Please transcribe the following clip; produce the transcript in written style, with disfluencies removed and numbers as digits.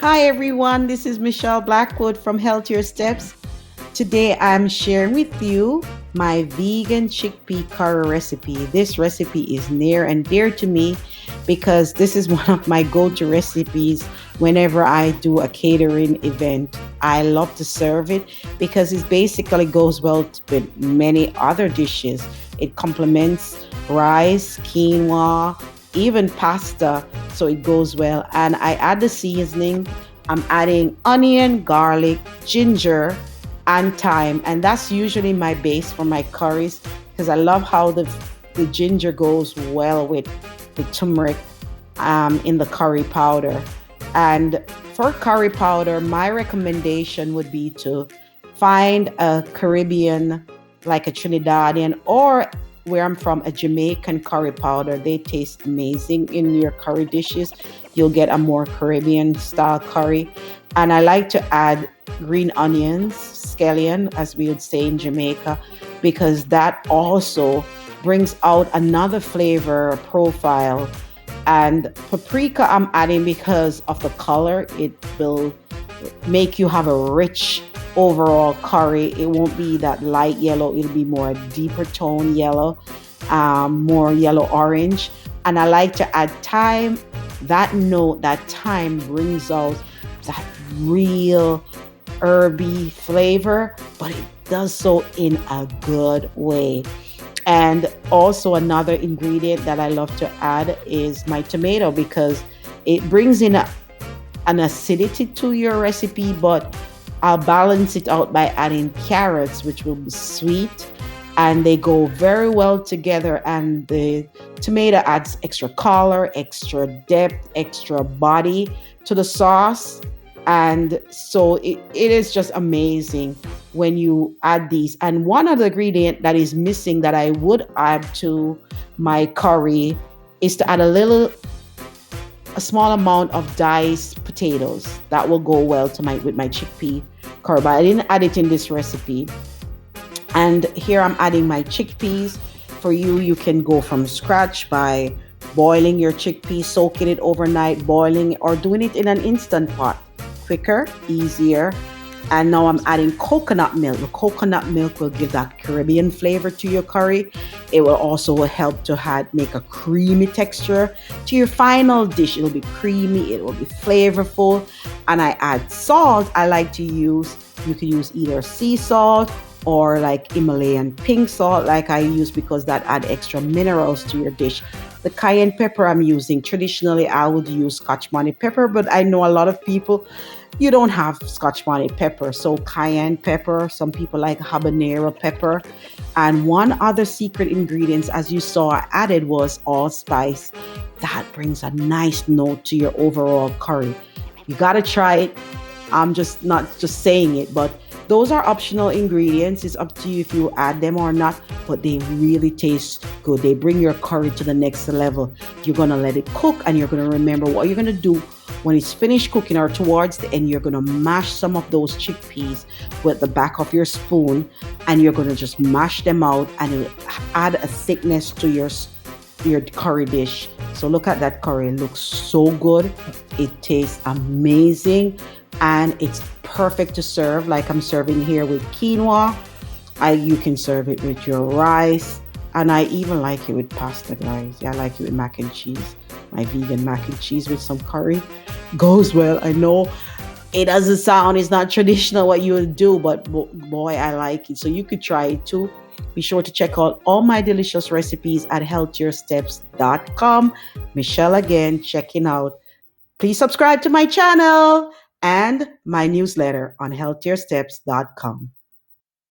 Hi everyone, this is Michelle Blackwood from Healthier Steps. Today I'm sharing with you my vegan chickpea curry recipe. This recipe is near and dear to me because this is one of my go to recipes whenever I do a catering event. I love to serve it because it basically goes well with many other dishes. It complements rice, quinoa, even pasta, so it goes well. And I add the seasoning. I'm adding onion, garlic, ginger, and thyme, and that's usually my base for my curries because I love how the ginger goes well with the turmeric in the curry powder. And for curry powder, my recommendation would be to find a Caribbean, like a Trinidadian, or where I'm from, a Jamaican curry powder. They taste amazing in your curry dishes. You'll get a more Caribbean style curry. And I like to add green onions, scallion, as we would say in Jamaica, because that also brings out another flavor profile. And paprika I'm adding because of the color. It will make you have a rich overall curry. It won't be that light yellow, it'll be more deeper tone yellow, more yellow orange. And I like to add thyme. That note, that thyme brings out that real herby flavor, but it does so in a good way. And also, another ingredient that I love to add is my tomato because it brings in an acidity to your recipe, but I'll balance it out by adding carrots, which will be sweet, and they go very well together. And the tomato adds extra color, extra depth, extra body to the sauce. And so it is just amazing when you add these. And one other ingredient that is missing that I would add to my curry is to add a small amount of diced potatoes. That will go well to my with my chickpea curry. But I didn't add it in this recipe. And here I'm adding my chickpeas. For you, you can go from scratch by boiling your chickpeas, soaking it overnight, boiling, or doing it in an instant pot. Quicker, easier. And now I'm adding coconut milk. The coconut milk will give that Caribbean flavor to your curry. It will also help to make a creamy texture to your final dish. It'll be creamy, it will be flavorful. And I add salt. I like to use, you can use either sea salt or like Himalayan pink salt like I use because that add extra minerals to your dish. The cayenne pepper I'm using, traditionally I would use Scotch bonnet pepper, but I know a lot of people, you don't have Scotch bonnet pepper. So cayenne pepper, some people like habanero pepper. And one other secret ingredient, as you saw, I added was allspice. That brings a nice note to your overall curry. You gotta try it. I'm just not just saying it, but those are optional ingredients. It's up to you if you add them or not, but they really taste good. They bring your curry to the next level. You're gonna let it cook and you're gonna remember what you're gonna do when it's finished cooking or towards the end. You're gonna mash some of those chickpeas with the back of your spoon and you're gonna just mash them out and it'll add a thickness to your curry dish. So look at that curry. It looks so good. It tastes amazing and it's perfect to serve like I'm serving here with quinoa. You can serve it with your rice and I even like it with pasta, guys. Yeah, I like it with mac and cheese. My vegan mac and cheese with some curry goes well. I know it doesn't sound, it's not traditional what you would do, but boy, I like it. So you could try it too. Be sure to check out all my delicious recipes at healthiersteps.com. Michelle again, checking out. Please subscribe to my channel and my newsletter on healthiersteps.com.